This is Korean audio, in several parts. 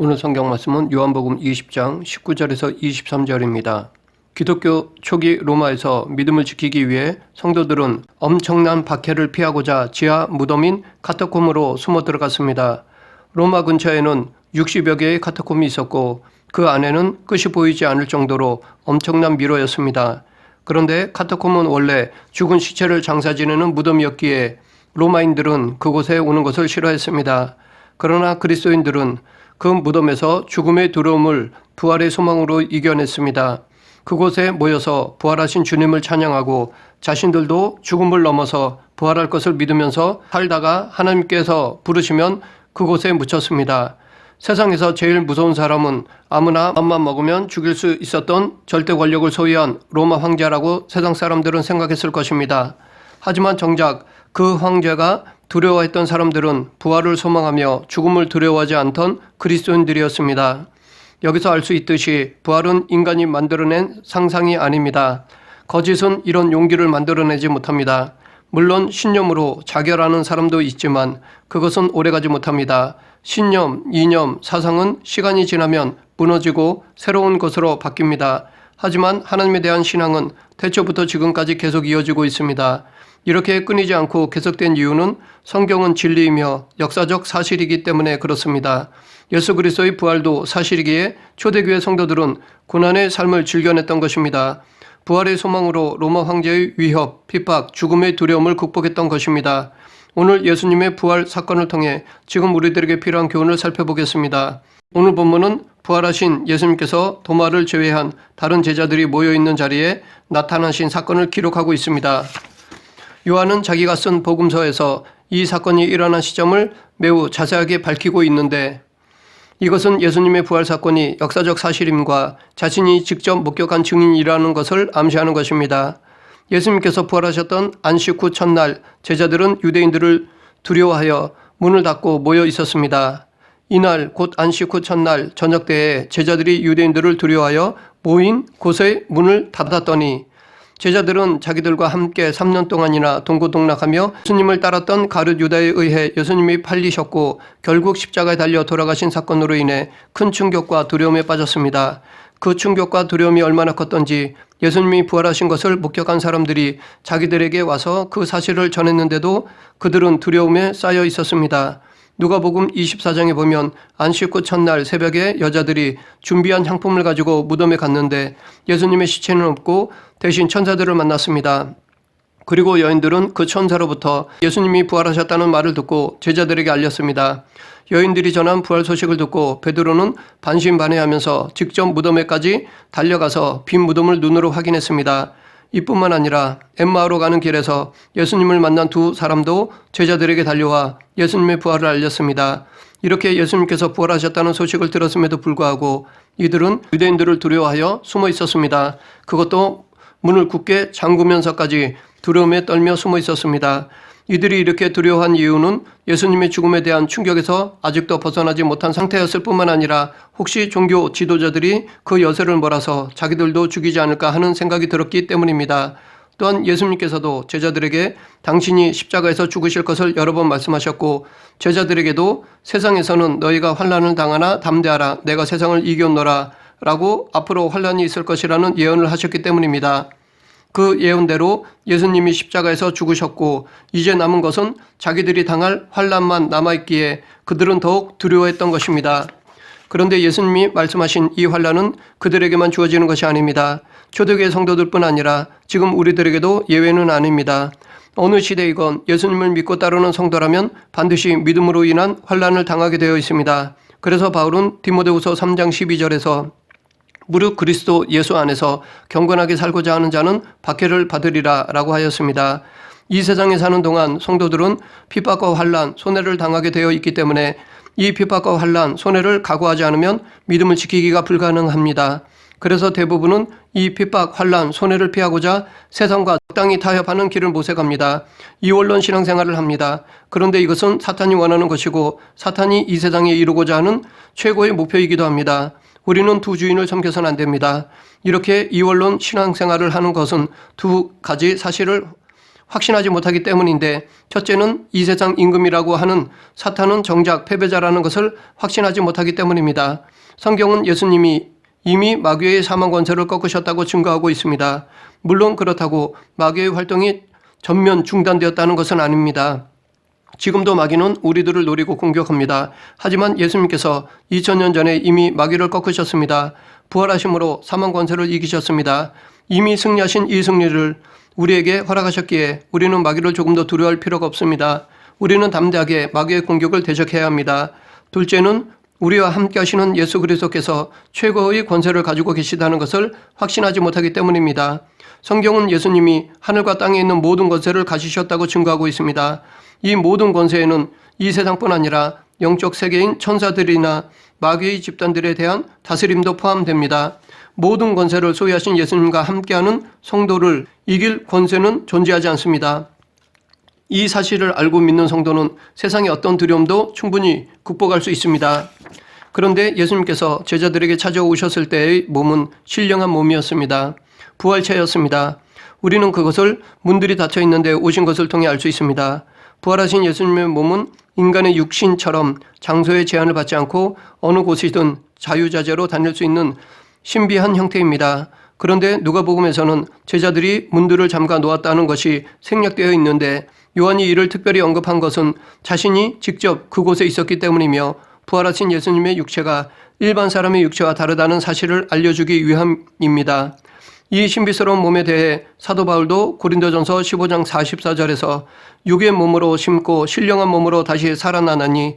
오늘 성경 말씀은 요한복음 20장 19절에서 23절입니다. 기독교 초기 로마에서 믿음을 지키기 위해 성도들은 엄청난 박해를 피하고자 지하 무덤인 카타콤으로 숨어 들어갔습니다. 로마 근처에는 60여 개의 카타콤이 있었고 그 안에는 끝이 보이지 않을 정도로 엄청난 미로였습니다. 그런데 카타콤은 원래 죽은 시체를 장사 지내는 무덤이었기에 로마인들은 그곳에 오는 것을 싫어했습니다. 그러나 그리스도인들은 그 무덤에서 죽음의 두려움을 부활의 소망으로 이겨냈습니다. 그곳에 모여서 부활하신 주님을 찬양하고 자신들도 죽음을 넘어서 부활할 것을 믿으면서 살다가 하나님께서 부르시면 그곳에 묻혔습니다. 세상에서 제일 무서운 사람은 아무나 맘만 먹으면 죽일 수 있었던 절대 권력을 소유한 로마 황제라고 세상 사람들은 생각했을 것입니다. 하지만 정작 그 황제가 두려워했던 사람들은 부활을 소망하며 죽음을 두려워하지 않던 그리스도인들이었습니다. 여기서 알 수 있듯이 부활은 인간이 만들어낸 상상이 아닙니다. 거짓은 이런 용기를 만들어내지 못합니다. 물론 신념으로 자결하는 사람도 있지만 그것은 오래가지 못합니다. 신념, 이념, 사상은 시간이 지나면 무너지고 새로운 것으로 바뀝니다. 하지만 하나님에 대한 신앙은 태초부터 지금까지 계속 이어지고 있습니다. 이렇게 끊이지 않고 계속된 이유는 성경은 진리이며 역사적 사실이기 때문에 그렇습니다. 예수 그리스도의 부활도 사실이기에 초대교회 성도들은 고난의 삶을 즐겨냈던 것입니다. 부활의 소망으로 로마 황제의 위협, 핍박, 죽음의 두려움을 극복했던 것입니다. 오늘 예수님의 부활 사건을 통해 지금 우리들에게 필요한 교훈을 살펴보겠습니다. 오늘 본문은 부활하신 예수님께서 도마를 제외한 다른 제자들이 모여있는 자리에 나타나신 사건을 기록하고 있습니다. 요한은 자기가 쓴 복음서에서 이 사건이 일어난 시점을 매우 자세하게 밝히고 있는데 이것은 예수님의 부활 사건이 역사적 사실임과 자신이 직접 목격한 증인이라는 것을 암시하는 것입니다. 예수님께서 부활하셨던 안식 후 첫날 제자들은 유대인들을 두려워하여 문을 닫고 모여 있었습니다. 이날 곧 안식 후 첫날 저녁 때에 제자들이 유대인들을 두려워하여 모인 곳의 문을 닫았더니 제자들은 자기들과 함께 3년 동안이나 동고동락하며 예수님을 따랐던 가룟 유다에 의해 예수님이 팔리셨고 결국 십자가에 달려 돌아가신 사건으로 인해 큰 충격과 두려움에 빠졌습니다. 그 충격과 두려움이 얼마나 컸던지 예수님이 부활하신 것을 목격한 사람들이 자기들에게 와서 그 사실을 전했는데도 그들은 두려움에 쌓여 있었습니다. 누가복음 24장에 보면 안식 후 첫날 새벽에 여자들이 준비한 향품을 가지고 무덤에 갔는데 예수님의 시체는 없고 대신 천사들을 만났습니다. 그리고 여인들은 그 천사로부터 예수님이 부활하셨다는 말을 듣고 제자들에게 알렸습니다. 여인들이 전한 부활 소식을 듣고 베드로는 반신반의하면서 직접 무덤에까지 달려가서 빈 무덤을 눈으로 확인했습니다. 이뿐만 아니라 엠마오로 가는 길에서 예수님을 만난 두 사람도 제자들에게 달려와 예수님의 부활을 알렸습니다. 이렇게 예수님께서 부활하셨다는 소식을 들었음에도 불구하고 이들은 유대인들을 두려워하여 숨어 있었습니다. 그것도 문을 굳게 잠그면서까지 두려움에 떨며 숨어 있었습니다. 이들이 이렇게 두려워한 이유는 예수님의 죽음에 대한 충격에서 아직도 벗어나지 못한 상태였을 뿐만 아니라 혹시 종교 지도자들이 그 여세를 몰아서 자기들도 죽이지 않을까 하는 생각이 들었기 때문입니다. 또한 예수님께서도 제자들에게 당신이 십자가에서 죽으실 것을 여러 번 말씀하셨고 제자들에게도 세상에서는 너희가 환난을 당하나 담대하라 내가 세상을 이겼노라 라고 앞으로 환난이 있을 것이라는 예언을 하셨기 때문입니다. 그 예언대로 예수님이 십자가에서 죽으셨고 이제 남은 것은 자기들이 당할 환난만 남아있기에 그들은 더욱 두려워했던 것입니다. 그런데 예수님이 말씀하신 이 환난은 그들에게만 주어지는 것이 아닙니다. 초대교회 성도들뿐 아니라 지금 우리들에게도 예외는 아닙니다. 어느 시대이건 예수님을 믿고 따르는 성도라면 반드시 믿음으로 인한 환난을 당하게 되어 있습니다. 그래서 바울은 디모데후서 3장 12절에서 무릇 그리스도 예수 안에서 경건하게 살고자 하는 자는 박해를 받으리라 라고 하였습니다. 이 세상에 사는 동안 성도들은 핍박과 환난, 손해를 당하게 되어 있기 때문에 이 핍박과 환난, 손해를 각오하지 않으면 믿음을 지키기가 불가능합니다. 그래서 대부분은 이 핍박, 환난, 손해를 피하고자 세상과 적당히 타협하는 길을 모색합니다. 이원론 신앙생활을 합니다. 그런데 이것은 사탄이 원하는 것이고 사탄이 이 세상에 이루고자 하는 최고의 목표이기도 합니다. 우리는 두 주인을 섬겨서는 안 됩니다. 이렇게 이원론 신앙생활을 하는 것은 두 가지 사실을 확신하지 못하기 때문인데, 첫째는 이 세상 임금이라고 하는 사탄은 정작 패배자라는 것을 확신하지 못하기 때문입니다. 성경은 예수님이 이미 마귀의 사망 권세를 꺾으셨다고 증거하고 있습니다. 물론 그렇다고 마귀의 활동이 전면 중단되었다는 것은 아닙니다. 지금도 마귀는 우리들을 노리고 공격합니다. 하지만 예수님께서 2000년 전에 이미 마귀를 꺾으셨습니다. 부활하심으로 사망 권세를 이기셨습니다. 이미 승리하신 이 승리를 우리에게 허락하셨기에 우리는 마귀를 조금도 두려워할 필요가 없습니다. 우리는 담대하게 마귀의 공격을 대적해야 합니다. 둘째는 우리와 함께 하시는 예수 그리스도께서 최고의 권세를 가지고 계시다는 것을 확신하지 못하기 때문입니다. 성경은 예수님이 하늘과 땅에 있는 모든 권세를 가지셨다고 증거하고 있습니다. 이 모든 권세에는 이 세상뿐 아니라 영적 세계인 천사들이나 마귀의 집단들에 대한 다스림도 포함됩니다. 모든 권세를 소유하신 예수님과 함께하는 성도를 이길 권세는 존재하지 않습니다. 이 사실을 알고 믿는 성도는 세상의 어떤 두려움도 충분히 극복할 수 있습니다. 그런데 예수님께서 제자들에게 찾아오셨을 때의 몸은 신령한 몸이었습니다. 부활체였습니다. 우리는 그것을 문들이 닫혀 있는데 오신 것을 통해 알 수 있습니다. 부활하신 예수님의 몸은 인간의 육신처럼 장소에 제한을 받지 않고 어느 곳이든 자유자재로 다닐 수 있는 신비한 형태입니다. 그런데 누가복음에서는 제자들이 문들을 잠가 놓았다는 것이 생략되어 있는데, 요한이 이를 특별히 언급한 것은 자신이 직접 그곳에 있었기 때문이며 부활하신 예수님의 육체가 일반 사람의 육체와 다르다는 사실을 알려주기 위함입니다. 이 신비스러운 몸에 대해 사도 바울도 고린도전서 15장 44절에서 육의 몸으로 심고 신령한 몸으로 다시 살아나나니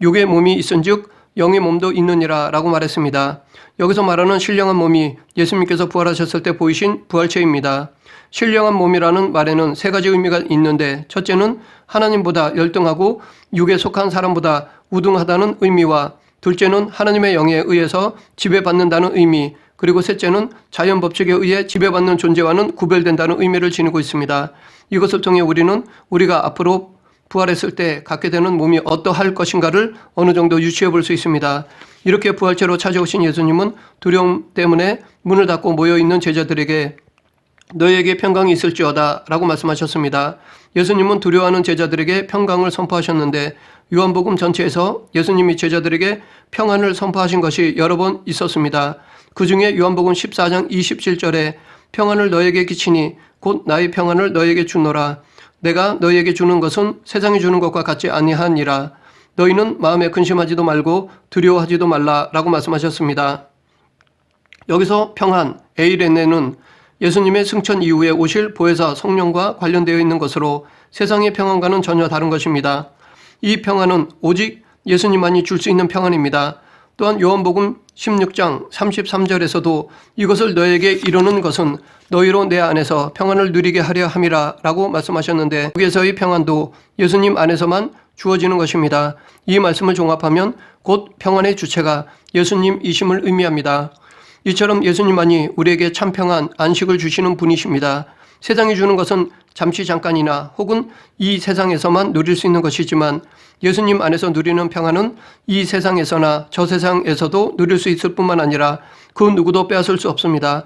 육의 몸이 있은즉 영의 몸도 있느니라 라고 말했습니다. 여기서 말하는 신령한 몸이 예수님께서 부활하셨을 때 보이신 부활체입니다. 신령한 몸이라는 말에는 세 가지 의미가 있는데, 첫째는 하나님보다 열등하고 육에 속한 사람보다 우등하다는 의미와, 둘째는 하나님의 영에 의해서 지배받는다는 의미, 그리고 셋째는 자연 법칙에 의해 지배받는 존재와는 구별된다는 의미를 지니고 있습니다. 이것을 통해 우리는 우리가 앞으로 부활했을 때 갖게 되는 몸이 어떠할 것인가를 어느 정도 유추해 볼 수 있습니다. 이렇게 부활체로 찾아오신 예수님은 두려움 때문에 문을 닫고 모여있는 제자들에게 너희에게 평강이 있을지어다 라고 말씀하셨습니다. 예수님은 두려워하는 제자들에게 평강을 선포하셨는데, 요한복음 전체에서 예수님이 제자들에게 평안을 선포하신 것이 여러 번 있었습니다. 그 중에 요한복음 14장 27절에 평안을 너에게 끼치니 곧 나의 평안을 너에게 주노라. 내가 너희에게 주는 것은 세상이 주는 것과 같지 아니하니라. 너희는 마음에 근심하지도 말고 두려워하지도 말라 라고 말씀하셨습니다. 여기서 평안, 에이레네는 예수님의 승천 이후에 오실 보혜사 성령과 관련되어 있는 것으로 세상의 평안과는 전혀 다른 것입니다. 이 평안은 오직 예수님만이 줄 수 있는 평안입니다. 또한 요한복음 16장 33절에서도 이것을 너에게 이루는 것은 너희로 내 안에서 평안을 누리게 하려 함이라 라고 말씀하셨는데, 여기에서의 평안도 예수님 안에서만 주어지는 것입니다. 이 말씀을 종합하면 곧 평안의 주체가 예수님이심을 의미합니다. 이처럼 예수님만이 우리에게 참 평안, 안식을 주시는 분이십니다. 세상이 주는 것은 잠시 잠깐이나 혹은 이 세상에서만 누릴 수 있는 것이지만, 예수님 안에서 누리는 평안은 이 세상에서나 저 세상에서도 누릴 수 있을 뿐만 아니라 그 누구도 빼앗을 수 없습니다.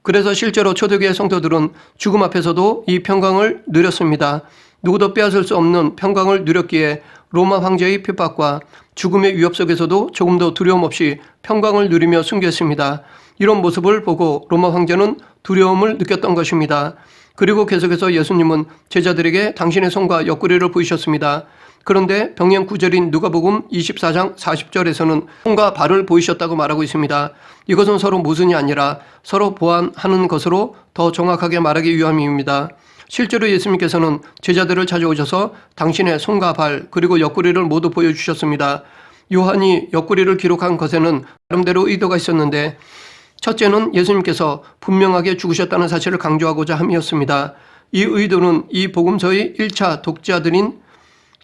그래서 실제로 초대교회 성도들은 죽음 앞에서도 이 평강을 누렸습니다. 누구도 빼앗을 수 없는 평강을 누렸기에 로마 황제의 핍박과 죽음의 위협 속에서도 조금도 두려움 없이 평강을 누리며 순교했습니다. 이런 모습을 보고 로마 황제는 두려움을 느꼈던 것입니다. 그리고 계속해서 예수님은 제자들에게 당신의 손과 옆구리를 보이셨습니다. 그런데 병행 구절인 누가복음 24장 40절에서는 손과 발을 보이셨다고 말하고 있습니다. 이것은 서로 모순이 아니라 서로 보완하는 것으로 더 정확하게 말하기 위함입니다. 실제로 예수님께서는 제자들을 찾아오셔서 당신의 손과 발 그리고 옆구리를 모두 보여주셨습니다. 요한이 옆구리를 기록한 것에는 나름대로 의도가 있었는데, 첫째는 예수님께서 분명하게 죽으셨다는 사실을 강조하고자 함이었습니다. 이 의도는 이 복음서의 1차 독자들인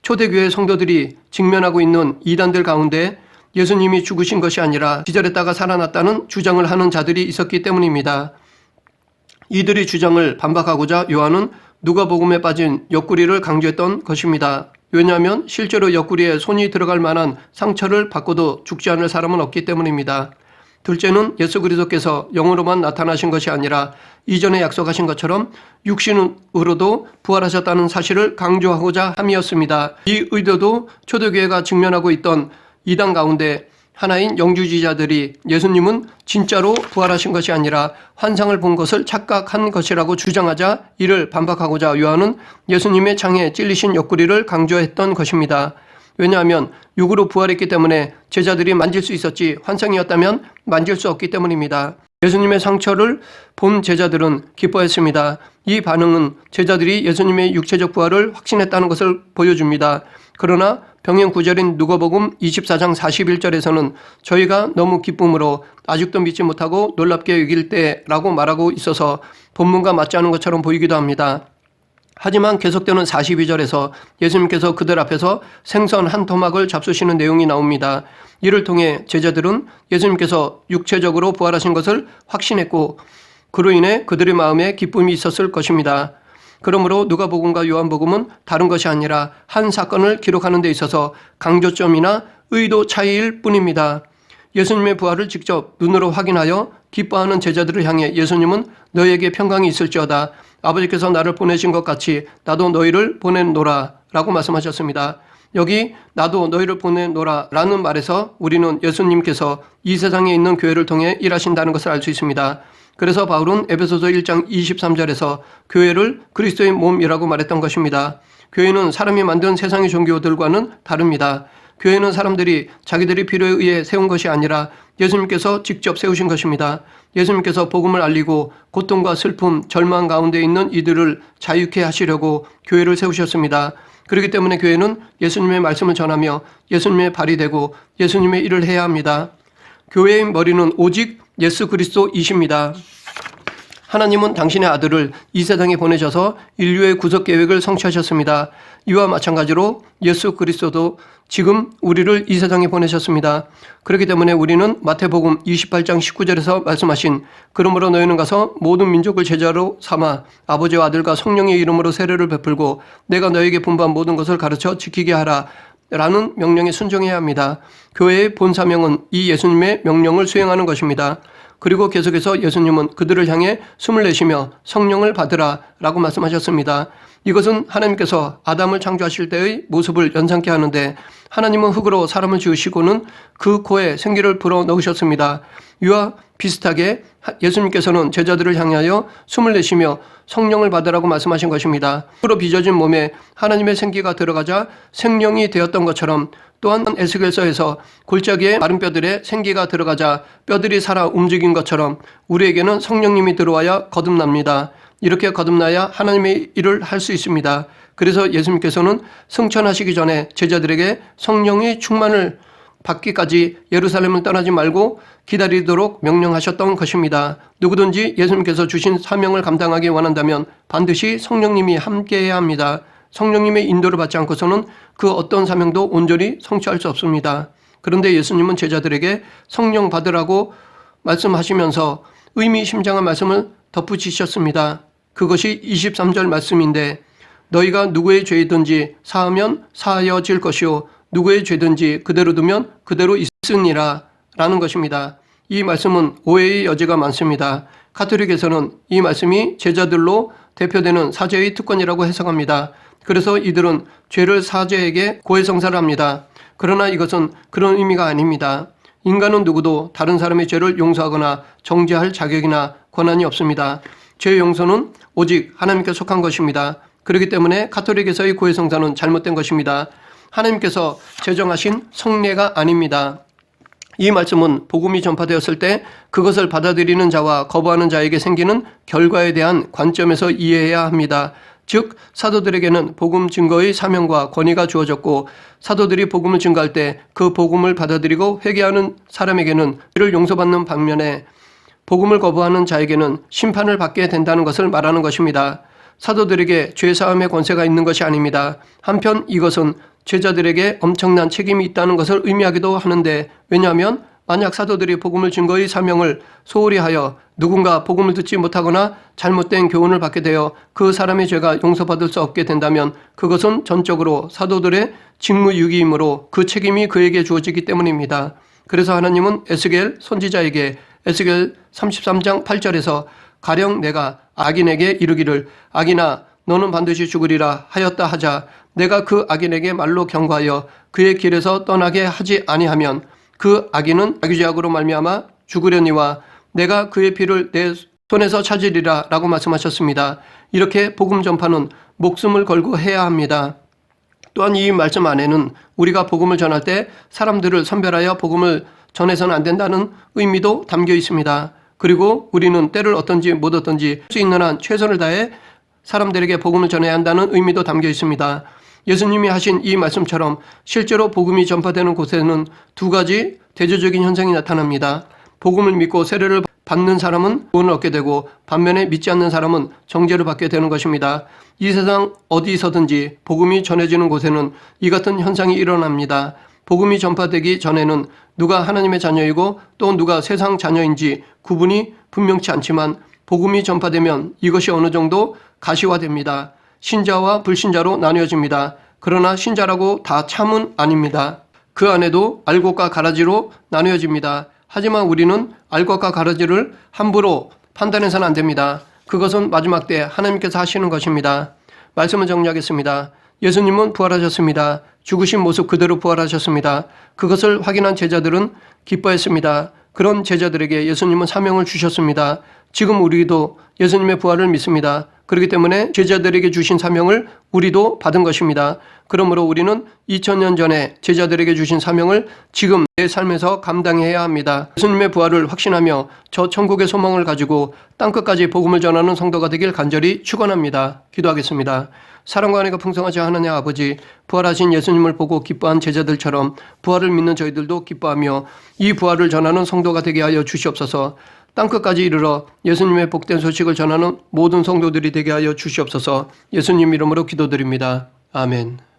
초대교회 성도들이 직면하고 있는 이단들 가운데 예수님이 죽으신 것이 아니라 기절했다가 살아났다는 주장을 하는 자들이 있었기 때문입니다. 이들의 주장을 반박하고자 요한은 누가복음에 빠진 옆구리를 강조했던 것입니다. 왜냐하면 실제로 옆구리에 손이 들어갈 만한 상처를 받고도 죽지 않을 사람은 없기 때문입니다. 둘째는 예수 그리스도께서 영으로만 나타나신 것이 아니라 이전에 약속하신 것처럼 육신으로도 부활하셨다는 사실을 강조하고자 함이었습니다. 이 의도도 초대교회가 직면하고 있던 이단 가운데 하나인 영주주의자들이 예수님은 진짜로 부활하신 것이 아니라 환상을 본 것을 착각한 것이라고 주장하자 이를 반박하고자 요한은 예수님의 창에 찔리신 옆구리를 강조했던 것입니다. 왜냐하면 육으로 부활했기 때문에 제자들이 만질 수 있었지 환상이었다면 만질 수 없기 때문입니다. 예수님의 상처를 본 제자들은 기뻐했습니다. 이 반응은 제자들이 예수님의 육체적 부활을 확신했다는 것을 보여줍니다. 그러나 병행 구절인 누가복음 24장 41절에서는 저희가 너무 기쁨으로 아직도 믿지 못하고 놀랍게 여길 때라고 말하고 있어서 본문과 맞지 않은 것처럼 보이기도 합니다. 하지만 계속되는 42절에서 예수님께서 그들 앞에서 생선 한 토막을 잡수시는 내용이 나옵니다. 이를 통해 제자들은 예수님께서 육체적으로 부활하신 것을 확신했고 그로 인해 그들의 마음에 기쁨이 있었을 것입니다. 그러므로 누가복음과 요한복음은 다른 것이 아니라 한 사건을 기록하는 데 있어서 강조점이나 의도 차이일 뿐입니다. 예수님의 부활을 직접 눈으로 확인하여 기뻐하는 제자들을 향해 예수님은 너희에게 평강이 있을지어다. 아버지께서 나를 보내신 것 같이 나도 너희를 보내노라 라고 말씀하셨습니다. 여기 나도 너희를 보내노라 라는 말에서 우리는 예수님께서 이 세상에 있는 교회를 통해 일하신다는 것을 알 수 있습니다. 그래서 바울은 에베소서 1장 23절에서 교회를 그리스도의 몸이라고 말했던 것입니다. 교회는 사람이 만든 세상의 종교들과는 다릅니다. 교회는 사람들이 자기들의 필요에 의해 세운 것이 아니라 예수님께서 직접 세우신 것입니다. 예수님께서 복음을 알리고 고통과 슬픔, 절망 가운데 있는 이들을 자유케 하시려고 교회를 세우셨습니다. 그렇기 때문에 교회는 예수님의 말씀을 전하며 예수님의 발이 되고 예수님의 일을 해야 합니다. 교회의 머리는 오직 예수 그리스도이십니다. 하나님은 당신의 아들을 이 세상에 보내셔서 인류의 구속 계획을 성취하셨습니다. 이와 마찬가지로 예수 그리스도도 지금 우리를 이 세상에 보내셨습니다. 그렇기 때문에 우리는 마태복음 28장 19절에서 말씀하신 그러므로 너희는 가서 모든 민족을 제자로 삼아 아버지와 아들과 성령의 이름으로 세례를 베풀고 내가 너희에게 분부한 모든 것을 가르쳐 지키게 하라 라는 명령에 순종해야 합니다. 교회의 본 사명은 이 예수님의 명령을 수행하는 것입니다. 그리고 계속해서 예수님은 그들을 향해 숨을 내쉬며 성령을 받으라 라고 말씀하셨습니다. 이것은 하나님께서 아담을 창조하실 때의 모습을 연상케 하는데 하나님은 흙으로 사람을 지으시고는 그 코에 생기를 불어넣으셨습니다. 이와 비슷하게 예수님께서는 제자들을 향하여 숨을 내쉬며 성령을 받으라고 말씀하신 것입니다. 흙으로 빚어진 몸에 하나님의 생기가 들어가자 생명이 되었던 것처럼 또한 에스겔서에서 골짜기에 마른 뼈들에 생기가 들어가자 뼈들이 살아 움직인 것처럼 우리에게는 성령님이 들어와야 거듭납니다. 이렇게 거듭나야 하나님의 일을 할 수 있습니다. 그래서 예수님께서는 승천하시기 전에 제자들에게 성령의 충만을 받기까지 예루살렘을 떠나지 말고 기다리도록 명령하셨던 것입니다. 누구든지 예수님께서 주신 사명을 감당하기 원한다면 반드시 성령님이 함께해야 합니다. 성령님의 인도를 받지 않고서는 그 어떤 사명도 온전히 성취할 수 없습니다. 그런데 예수님은 제자들에게 성령 받으라고 말씀하시면서 의미심장한 말씀을 덧붙이셨습니다. 그것이 23절 말씀인데 너희가 누구의 죄이든지 사하면 사하여질 것이요 누구의 죄든지 그대로 두면 그대로 있으니라 라는 것입니다. 이 말씀은 오해의 여지가 많습니다. 가톨릭에서는 이 말씀이 제자들로 대표되는 사제의 특권이라고 해석합니다. 그래서 이들은 죄를 사제에게 고해성사를 합니다. 그러나 이것은 그런 의미가 아닙니다. 인간은 누구도 다른 사람의 죄를 용서하거나 정죄할 자격이나 권한이 없습니다. 죄 용서는 오직 하나님께 속한 것입니다. 그렇기 때문에 가톨릭에서의 고해성사는 잘못된 것입니다. 하나님께서 제정하신 성례가 아닙니다. 이 말씀은 복음이 전파되었을 때 그것을 받아들이는 자와 거부하는 자에게 생기는 결과에 대한 관점에서 이해해야 합니다. 즉 사도들에게는 복음 증거의 사명과 권위가 주어졌고 사도들이 복음을 증거할 때 그 복음을 받아들이고 회개하는 사람에게는 죄를 용서받는 반면에 복음을 거부하는 자에게는 심판을 받게 된다는 것을 말하는 것입니다. 사도들에게 죄사함의 권세가 있는 것이 아닙니다. 한편 이것은 제자들에게 엄청난 책임이 있다는 것을 의미하기도 하는데 왜냐하면 만약 사도들이 복음을 증거의 사명을 소홀히 하여 누군가 복음을 듣지 못하거나 잘못된 교훈을 받게 되어 그 사람의 죄가 용서받을 수 없게 된다면 그것은 전적으로 사도들의 직무유기이므로 그 책임이 그에게 주어지기 때문입니다. 그래서 하나님은 에스겔 선지자에게 에스겔 33장 8절에서 가령 내가 악인에게 이르기를 악인아 너는 반드시 죽으리라 하였다 하자 내가 그 악인에게 말로 경고하여 그의 길에서 떠나게 하지 아니하면 그 악인은 자기죄악으로 말미암아 죽으려니와 내가 그의 피를 내 손에서 찾으리라 라고 말씀하셨습니다. 이렇게 복음 전파는 목숨을 걸고 해야 합니다. 또한 이 말씀 안에는 우리가 복음을 전할 때 사람들을 선별하여 복음을 전해서는 안 된다는 의미도 담겨 있습니다. 그리고 우리는 때를 어떤지 못 어떤지 할 수 있는 한 최선을 다해 사람들에게 복음을 전해야 한다는 의미도 담겨 있습니다. 예수님이 하신 이 말씀처럼 실제로 복음이 전파되는 곳에는 두 가지 대조적인 현상이 나타납니다. 복음을 믿고 세례를 받는 사람은 구원을 얻게 되고 반면에 믿지 않는 사람은 정죄를 받게 되는 것입니다. 이 세상 어디서든지 복음이 전해지는 곳에는 이 같은 현상이 일어납니다. 복음이 전파되기 전에는 누가 하나님의 자녀이고 또 누가 세상 자녀인지 구분이 분명치 않지만 복음이 전파되면 이것이 어느 정도 가시화됩니다. 신자와 불신자로 나뉘어집니다. 그러나 신자라고 다 참은 아닙니다. 그 안에도 알곡과 가라지로 나뉘어집니다. 하지만 우리는 알곡과 가라지를 함부로 판단해서는 안 됩니다. 그것은 마지막 때 하나님께서 하시는 것입니다. 말씀을 정리하겠습니다. 예수님은 부활하셨습니다. 죽으신 모습 그대로 부활하셨습니다. 그것을 확인한 제자들은 기뻐했습니다. 그런 제자들에게 예수님은 사명을 주셨습니다. 지금 우리도 예수님의 부활을 믿습니다. 그렇기 때문에 제자들에게 주신 사명을 우리도 받은 것입니다. 그러므로 우리는 2000년 전에 제자들에게 주신 사명을 지금 내 삶에서 감당해야 합니다. 예수님의 부활을 확신하며 저 천국의 소망을 가지고 땅끝까지 복음을 전하는 성도가 되길 간절히 축원합니다. 기도하겠습니다. 사랑과 은혜가 풍성하신 하나님 아버지, 부활하신 예수님을 보고 기뻐한 제자들처럼 부활을 믿는 저희들도 기뻐하며 이 부활을 전하는 성도가 되게 하여 주시옵소서. 땅끝까지 이르러 예수님의 복된 소식을 전하는 모든 성도들이 되게 하여 주시옵소서. 예수님 이름으로 기도드립니다. 아멘.